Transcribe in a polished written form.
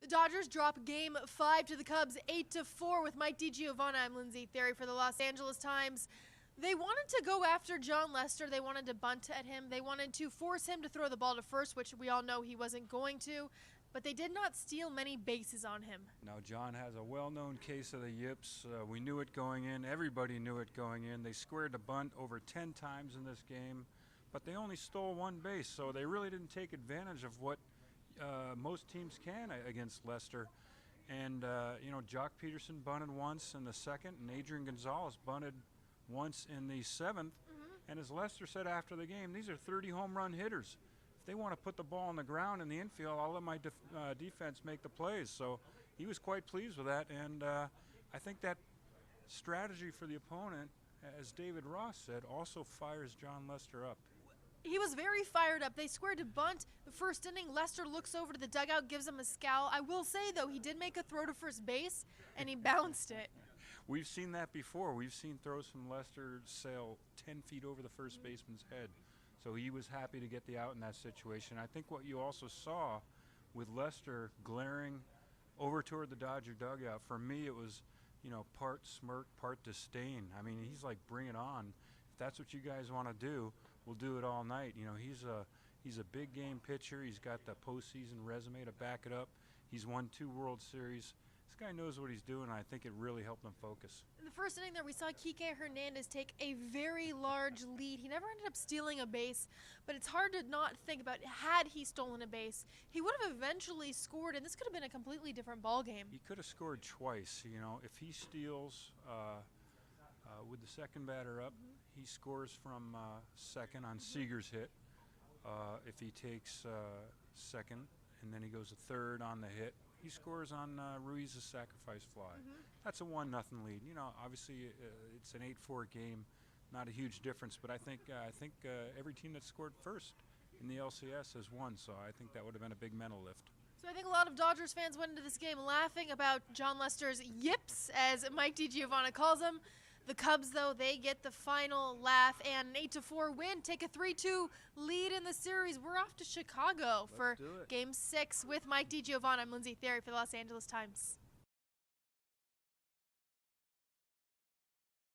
The Dodgers drop Game 5 to the Cubs 8-4 with Mike DiGiovanna. I'm Lindsay Theory for the Los Angeles Times. They wanted to go after Jon Lester. They wanted to bunt at him. They wanted to force him to throw the ball to first, which we all know he wasn't going to. But they did not steal many bases on him. Now, Jon has a well-known case of the yips. We knew it going in. Everybody knew it going in. They squared the bunt over 10 times in this game, but they only stole one base, so they really didn't take advantage of what most teams can against Lester. And, Jock Peterson bunted once in the second, and Adrian Gonzalez bunted once in the seventh. And as Lester said after the game, these are 30 home run hitters. If they want to put the ball on the ground in the infield, I'll let my defense make the plays. So he was quite pleased with that, and I think that strategy for the opponent, as David Ross said, also fires Jon Lester up. He was very fired up. They squared to bunt. The first inning, Lester looks over to the dugout, gives him a scowl. I will say, though, he did make a throw to first base, and he bounced it. We've seen that before. We've seen throws from Lester sail 10 feet over the first baseman's head. So he was happy to get the out in that situation. I think what you also saw with Lester glaring over toward the Dodger dugout, for me it was, part smirk, part disdain. I mean, he's like, bring it on. If that's what you guys want to do, we'll do it all night. He's a big game pitcher. He's got the postseason resume to back it up. He's won 2 World Series. This guy knows what he's doing, and I think it really helped him focus. In the first inning there, we saw Kike Hernandez take a very large lead. He never ended up stealing a base, but it's hard to not think about, had he stolen a base, he would have eventually scored, and this could have been a completely different ball game. He could have scored twice. If he steals with the second batter up, he scores from second on Seager's hit. If he takes second and then he goes to third on the hit, he scores on Ruiz's sacrifice fly. That's a 1-0 lead. Obviously it's an 8-4 game, not a huge difference, but I think every team that scored first in the LCS has won, so I think that would have been a big mental lift. So I think a lot of Dodgers fans went into this game laughing about Jon Lester's yips, as Mike DiGiovanna calls them. The Cubs, though, they get the final laugh and an 8-4 win, take a 3-2 lead in the series. We're off to Chicago for Game 6 with Mike DiGiovanna. I'm Lindsay Theory for the Los Angeles Times.